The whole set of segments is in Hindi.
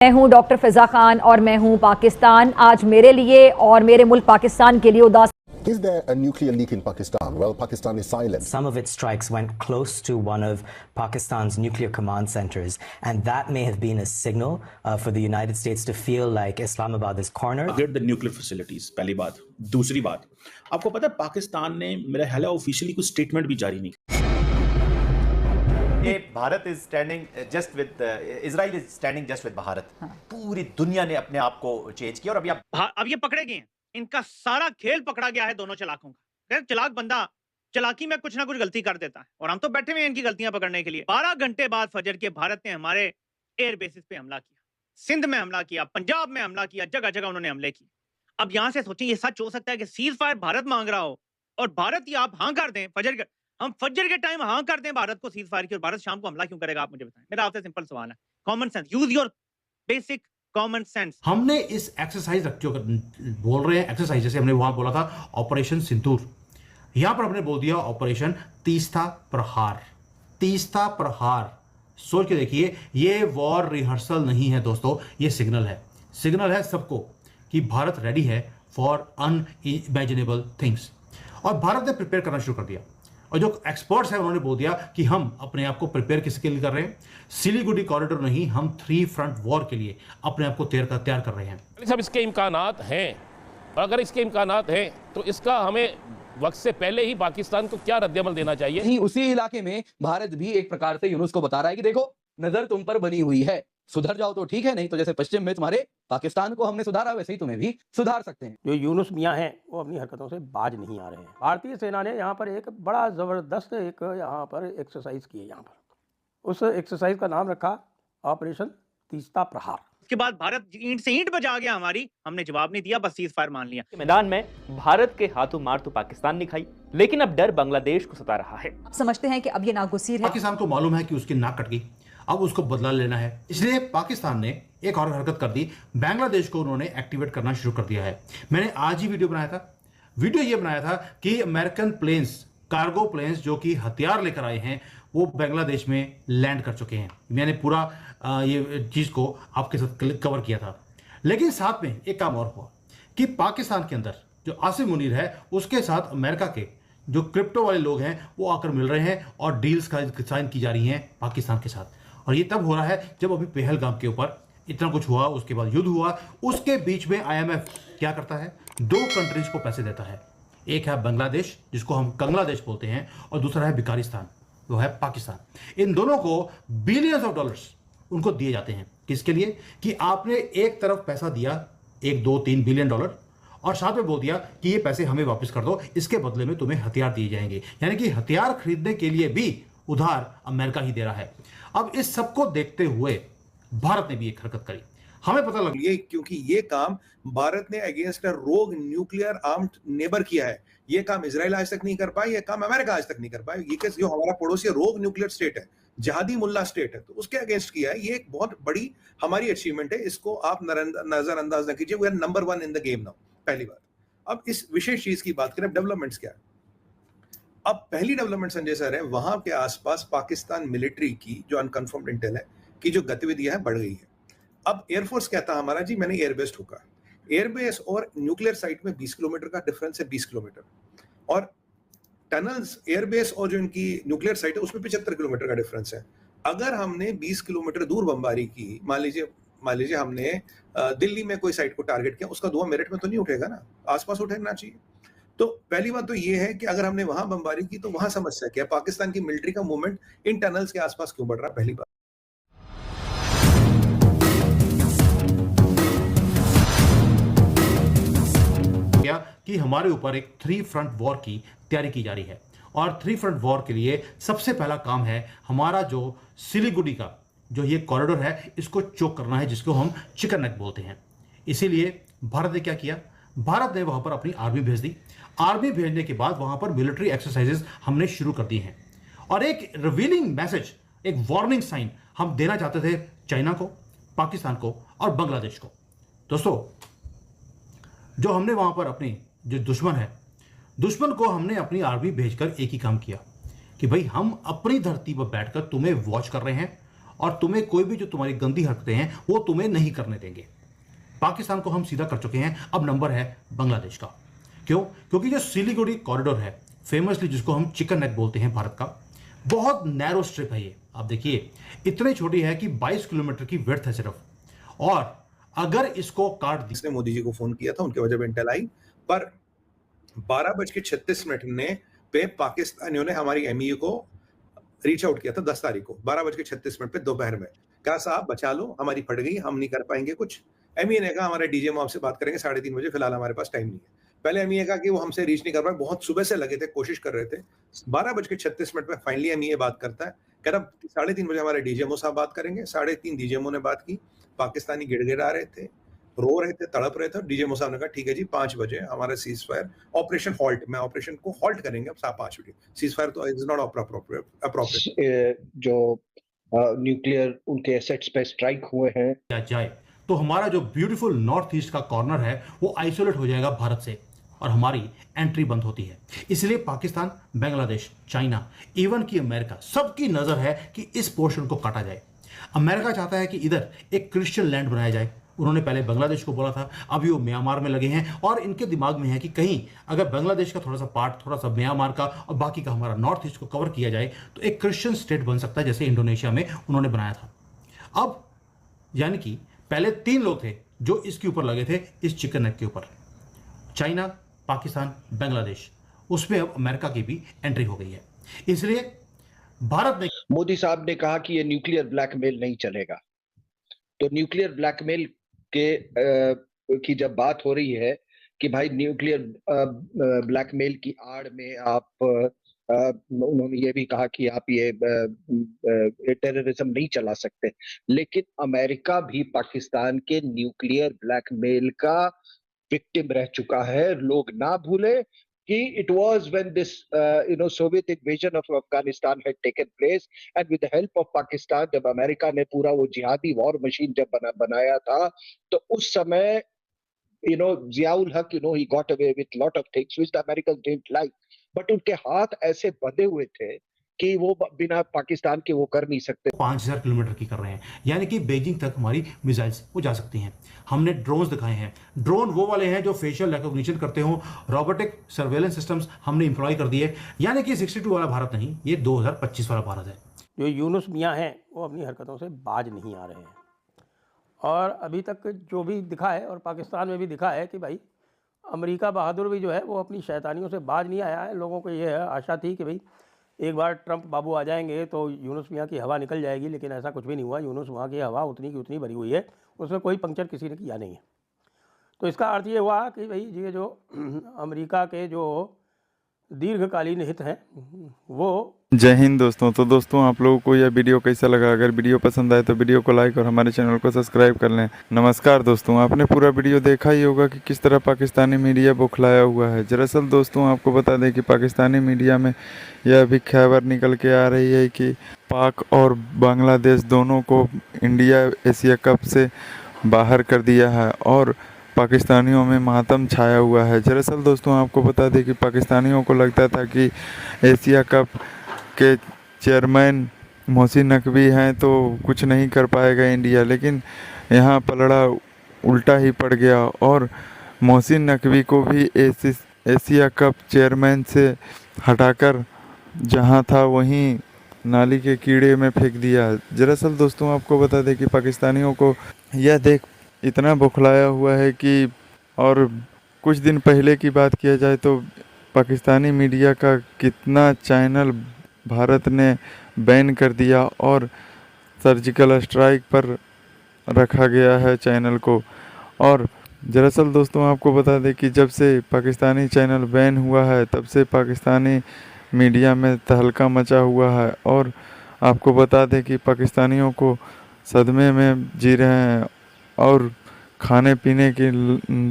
मैं हूं डॉक्टर फिजा खान और मैं हूं पाकिस्तान। आज मेरे लिए और मेरे मुल्क पाकिस्तान के लिए उदास। Is there a nuclear leak in Pakistan? Well, Pakistan is silent. Some of its strikes went close to one of Pakistan's nuclear command centers, and that may have been a signal for the United States to feel like Islamabad is cornered. Target the nuclear facilities, पहली बात। दूसरी बात, आपको पता है पाकिस्तान ने मेरा ख्याल है ऑफिशियली कोई स्टेटमेंट भी जारी नहीं किया। Bharat is standing just with Israel is standing just with Bharat. पूरी दुनिया ने अपने आप को चेंज किया और अब ये पकड़े गए हैं। इनका सारा खेल पकड़ा गया है दोनों चलाकों का। चलाक बंदा चलाकी में कुछ ना कुछ गलती कर देता है और हम तो बैठे हुए हैं इनकी गलतियां पकड़ने के लिए। 12 घंटे बाद फजर के भारत ने हमारे एयर बेसिस पे हमला किया, सिंध में हमला किया, पंजाब में हमला किया, जगह जगह उन्होंने हमले किए। अब यहां से सोचें, ये सच हो सकता है कि सीज फायर भारत मांग रहा हो और भारत ही आप हाँ कर दें। हम फजर के टाइम हाँ कर दें भारत को सीज फायर की और भारत शाम को हमला क्यों करेगा? आप मुझे बताएं। मेरा आपसे सिंपल सवाल है, common sense, use your basic common sense. हमने इस एक्सरसाइज जो बोल रहे हैं एक्सरसाइज, जैसे हमने वहां बोला था ऑपरेशन सिंदूर, यहां पर हमने बोल दिया ऑपरेशन तीस्ता प्रहार। तीस्ता प्रहार, सोच के देखिए, ये वॉर रिहर्सल नहीं है दोस्तों, ये सिग्नल है। सिग्नल है सबको कि भारत रेडी है फॉर अनइमेजिनेबल थिंग्स। और भारत ने प्रिपेयर करना शुरू कर दिया और जो एक्सपर्ट्स हैं उन्होंने बोल दिया कि हम अपने आप को प्रिपेयर किसके लिए कर रहे हैं? सिलीगुड़ी कॉरिडोर नहीं, हम 3 फ्रंट वॉर के लिए अपने आप को तैयार कर रहे हैं। सब इसके इम्कानात हैं और अगर इसके इम्कानात हैं तो इसका हमें वक्त से पहले ही पाकिस्तान को क्या रद्दअमल देना चाहिए। नहीं, उसी इलाके में भारत भी एक प्रकार से यूनुस को बता रहा है कि देखो नजर तुम पर बनी हुई है, सुधर जाओ तो ठीक है, नहीं तो जैसे पश्चिम में तुम्हारे पाकिस्तान को हमने सुधारा वैसे ही तुम्हें भी सुधार सकते हैं। जो यूनुस मियां हैं वो अपनी हरकतों से बाज नहीं आ रहे हैं। भारतीय सेना ने यहाँ पर एक बड़ा ज़बरदस्त एक यहाँ पर एक्सरसाइज की है। यहाँ पर उस एक्सरसाइज का नाम रखा ऑपरेशन तीस्ता प्रहार। उसके बाद भारत ईंट से ईंट बजा गया हमारी, हमने जवाब नहीं दिया, बस सीज फायर मान लिया। मैदान में भारत के हाथों मार तो पाकिस्तान ने खाई, लेकिन अब डर बांग्लादेश को सता रहा है। समझते हैं कि अब ये नागुसीर है। पाकिस्तान को मालूम है कि उसकी नाक कट गई, अब उसको बदला लेना है, इसलिए पाकिस्तान ने एक और हरकत कर दी। बांग्लादेश को उन्होंने एक्टिवेट करना शुरू कर दिया है। मैंने आज ही वीडियो बनाया था। वीडियो ये बनाया था कि अमेरिकन प्लेन्स, कार्गो प्लेन्स जो कि हथियार लेकर आए हैं, वो बांग्लादेश में लैंड कर चुके हैं। मैंने पूरा ये चीज को आपके साथ कवर किया था। लेकिन साथ में एक काम और हुआ कि पाकिस्तान के अंदर जो आसिम मुनीर है, उसके साथ अमेरिका के जो क्रिप्टो वाले लोग हैं वो आकर मिल रहे हैं और डील्स का साइन की जा रही हैं पाकिस्तान के साथ। और ये तब हो रहा है जब अभी पहलगाम के ऊपर इतना कुछ हुआ, उसके बाद युद्ध हुआ, उसके बीच में IMF क्या करता है? 2 कंट्रीज को पैसे देता है। एक है बांग्लादेश, जिसको हम कंगलादेश बोलते हैं, और दूसरा है बिकारिस्तान, वो है पाकिस्तान। इन दोनों को बिलियंस ऑफ डॉलर्स उनको दिए जाते हैं। किसके लिए? कि आपने एक तरफ पैसा दिया, 1, 2, 3 बिलियन डॉलर, और साथ में बोल दिया कि ये पैसे हमें वापस कर दो, इसके बदले में तुम्हें हथियार दिए जाएंगे। यानी कि हथियार खरीदने के लिए भी उधार अमेरिका ही दे रहा है। अब इस सबको देखते हुए भारत ने भी एक हरकत करी। हमें पता लग ये क्योंकि ये काम भारत ने अगेंस्ट अ रोग न्यूक्लियर आर्म्ड नेबर किया है। ये काम इजराइल आज तक नहीं कर पाया, ये काम अमेरिका आज तक नहीं कर पाया। ये जो हमारा पड़ोसी रोग न्यूक्लियर स्टेट है, जहादी मुल्ला स्टेट है, तो उसके अगेंस्ट किया है। ये एक बहुत बड़ी हमारी अचीवमेंट है, इसको आप नजरअंदाज न कीजिए। We are number 1 in the game now, पहली बात। अब इस विशेष चीज की बात करें, डेवलपमेंट्स क्या है। अब पहली डेवलपमेंट संजय सर है, वहां के आसपास पाकिस्तान मिलिट्री की जो अनकन्फर्म्ड इंटेल है की जो गतिविधियां है बढ़ गई है। अब एयरफोर्स कहता है हमारा जी मैंने एयरबेस ठोका। एयरबेस और न्यूक्लियर साइट में 20 किलोमीटर का डिफरेंस है, 20 किलोमीटर। और टनल्स, एयरबेस और जो इनकी न्यूक्लियर साइट है उसमें 75 किलोमीटर का डिफरेंस है। अगर हमने 20 किलोमीटर दूर बमबारी की, मान लीजिए हमने दिल्ली में कोई साइट को टारगेट किया, उसका धुआं मेरठ में तो नहीं उठेगा ना, आसपास उठना चाहिए। तो पहली बात तो ये है कि अगर हमने वहां बमबारी की तो वहां समस्या क्या है? पाकिस्तान की मिलिट्री का मूवमेंट इन टनल्स के आसपास क्यों बढ़ रहा है? पहली बात। क्या कि हमारे ऊपर एक 3 फ्रंट वॉर की तैयारी की जा रही है, और 3 फ्रंट वॉर के लिए सबसे पहला काम है हमारा जो सिलीगुड़ी का जो ये कॉरिडोर है, इसको चोक करना है, जिसको हम चिकन नेक बोलते हैं। इसीलिए भारत ने क्या किया? भारत ने वहां पर अपनी आर्मी भेज दी। आर्मी भेजने के बाद वहां पर मिलिट्री एक्सरसाइजेस हमने शुरू कर दी हैं। और एक रिवीलिंग मैसेज, एक वार्निंग साइन हम देना चाहते थे चाइना को, पाकिस्तान को और बांग्लादेश को। दोस्तों, जो हमने वहां पर अपनी जो दुश्मन को हमने अपनी आर्मी भेजकर एक ही काम किया कि भाई हम अपनी धरती पर बैठकर तुम्हें वॉच कर रहे हैं और तुम्हें कोई भी जो तुम्हारी गंदी हरकतें हैं वो तुम्हें नहीं करने देंगे। पाकिस्तान को हम सीधा कर चुके हैं, अब नंबर है बांग्लादेश का। क्यों? क्योंकि जो सिलीगुड़ी कॉरिडोर है, फेमसली जिसको हम चिकन नेक बोलते हैं भारत का, बहुत नैरो स्ट्रिप है ये। आप देखिए इतनी छोटी है कि 22 किलोमीटर की विड्थ है सिर्फ, और अगर इसको काट दी। इसने मोदी जी को फोन किया था, उनके वजह इंटेल आई, पर 12:36 ने पे पाकिस्तानियों ने हमारी एमईए को रीच आउट किया था 10 तारीख को 12:36 पे दोपहर में। कहा साहब बचा लो, हमारी फट गई, हम नहीं कर पाएंगे कुछ। एमईए ने कहा हमारे डीजीएम आपसे बात करेंगे 3:30 बजे, फिलहाल हमारे पास टाइम नहीं है। पहले एमईए कहा कि वो हमसे रीच नहीं कर पाए, बहुत सुबह से लगे थे, कोशिश कर रहे थे। 12:36 पे फाइनली एमईए बात करता है, कह रहा 3:30 बजे हमारे डीजीएमओ साहब बात करेंगे। 3:30 डीजीएमओ ने बात की, पाकिस्तानी गिड़गिड़ा रहे थे, रो रहे थे, तड़प रहे थे। डीजीएमओ साहब ने कहा ठीक है जी 5 बजे हमारा सीज फायर ऑपरेशन हॉल्ट, मैं ऑपरेशन को हॉल्ट करेंगे अब 5 बजे। सीज फायर तो इज नॉट अप्रोप्रिएट। जो न्यूक्लियर उनके एसेट्स पे स्ट्राइक हुए हैं जाए तो हमारा जो ब्यूटीफुल नॉर्थ ईस्ट का कॉर्नर है वो आइसोलेट हो जाएगा भारत से और हमारी एंट्री बंद होती है। इसलिए पाकिस्तान, बांग्लादेश, चाइना, इवन की अमेरिका, सबकी नजर है कि इस पोर्शन को काटा जाए। अमेरिका चाहता है कि इधर एक क्रिश्चियन लैंड बनाया जाए। उन्होंने पहले बांग्लादेश को बोला था, अभी वो म्यांमार में लगे हैं, और इनके दिमाग में है कि कहीं अगर बांग्लादेश का थोड़ा सा पार्ट, थोड़ा सा म्यांमार का और बाकी का हमारा नॉर्थ ईस्ट को कवर किया जाए तो एक क्रिश्चियन स्टेट बन सकता है, जैसे इंडोनेशिया में उन्होंने बनाया था। अब यानी कि पहले 3 लोग थे जो इसके ऊपर लगे थे, इस चिकन नेक के ऊपर, चाइना, पाकिस्तान, बांग्लादेश। उसमें अब अमेरिका की भी एंट्री हो गई है। इसलिए भारत ने, मोदी साहब ने कहा कि ये न्यूक्लियर ब्लैकमेल नहीं चलेगा। तो न्यूक्लियर ब्लैकमेल के की जब बात हो रही है कि भाई न्यूक्लियर ब्लैकमेल की आड़ में आप, उन्होंने ये भी कहा कि आप ये टेररिज्म नहीं चला सकते, लेकिन अमेरिका भी पाकिस्तान के न्यूक्लियर ब्लैकमेल का विक्टिम रह चुका है। लोग ना भूले कि it was when this Soviet invasion of Afghanistan had taken place, and with the help of Pakistan, जब अमेरिका ने पूरा वो जिहादी वॉर मशीन जब बनाया था, तो उस समय जियाउल हक, he got away with lot of things which the Americans didn't like, but उनके हाथ ऐसे बंधे हुए थे कि वो बिना पाकिस्तान के वो कर नहीं सकते। 5000 किलोमीटर की कर रहे हैं, यानी कि बीजिंग तक हमारी मिसाइल्स वो जा सकती हैं। हमने ड्रोन्स दिखाए हैं। ड्रोन वो वाले हैं जो फेशियल रिकॉग्निशन करते हो, रोबोटिक सर्वेलेंस सिस्टम्स हमने इंप्लॉय कर दिए। यानी कि 62 वाला भारत नहीं, ये 2025 वाला भारत है। जो यूनुस मियाँ हैं वो अपनी हरकतों से बाज नहीं आ रहे हैं, और अभी तक जो भी दिखा है, और पाकिस्तान में भी दिखा है कि भाई अमेरिका बहादुर भी जो है वो अपनी शैतानियों से बाज नहीं आया है। लोगों को ये आशा थी कि भाई एक बार ट्रंप बाबू आ जाएंगे तो यूनुस मियाँ की हवा निकल जाएगी, लेकिन ऐसा कुछ भी नहीं हुआ। यूनुस वहाँ की हवा उतनी की उतनी भरी हुई है, उसमें कोई पंक्चर किसी ने किया नहीं है। तो इसका अर्थ ये हुआ कि भाई ये जो अमेरिका के जो दीर्घकालीन हित हैं वो। जय हिंद दोस्तों। तो दोस्तों आप लोगों को यह वीडियो कैसा लगा? अगर वीडियो पसंद आए तो वीडियो को लाइक और हमारे चैनल को सब्सक्राइब कर लें। नमस्कार दोस्तों, आपने पूरा वीडियो देखा ही होगा कि किस तरह पाकिस्तानी मीडिया बौखलाया हुआ है। दरअसल दोस्तों आपको बता दें कि पाकिस्तानी मीडिया में यह भी खबर निकल के आ रही है कि पाक और बांग्लादेश दोनों को इंडिया एशिया कप से बाहर कर दिया है और पाकिस्तानियों में मातम छाया हुआ है। दरअसल दोस्तों आपको बता दें कि पाकिस्तानियों को लगता था कि एशिया कप के चेयरमैन मोहसिन नकवी हैं तो कुछ नहीं कर पाएगा इंडिया, लेकिन यहाँ पलड़ा उल्टा ही पड़ गया और मोहसिन नकवी को भी एशिया कप चेयरमैन से हटाकर जहाँ था वहीं नाली के कीड़े में फेंक दिया। दरअसल दोस्तों आपको बता दें कि पाकिस्तानियों को यह देख इतना बौखलाया हुआ है कि, और कुछ दिन पहले की बात किया जाए तो पाकिस्तानी मीडिया का कितना चैनल भारत ने बैन कर दिया और सर्जिकल स्ट्राइक पर रखा गया है चैनल को। और दरअसल दोस्तों आपको बता दें कि जब से पाकिस्तानी चैनल बैन हुआ है तब से पाकिस्तानी मीडिया में तहलका मचा हुआ है और आपको बता दें कि पाकिस्तानियों को सदमे में जी रहे हैं और खाने पीने के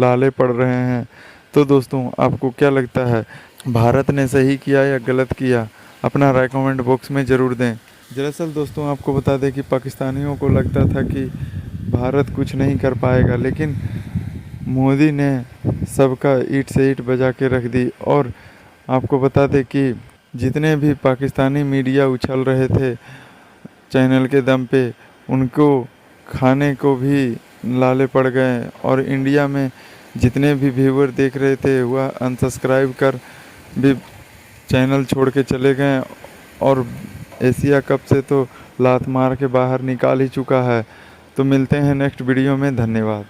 लाले पड़ रहे हैं। तो दोस्तों आपको क्या लगता है, भारत ने सही किया या गलत किया? अपना राय कमेंट बॉक्स में ज़रूर दें। दरअसल दोस्तों आपको बता दें कि पाकिस्तानियों को लगता था कि भारत कुछ नहीं कर पाएगा, लेकिन मोदी ने सबका ईंट से ईंट बजा के रख दी। और आपको बता दें कि जितने भी पाकिस्तानी मीडिया उछल रहे थे चैनल के दम पे उनको खाने को भी लाले पड़ गए और इंडिया में जितने भी व्यूअर देख रहे थे वह अनसब्सक्राइब कर भी चैनल छोड़ के चले गए और एशिया कप से तो लात मार के बाहर निकाल ही चुका है। तो मिलते हैं नेक्स्ट वीडियो में, धन्यवाद।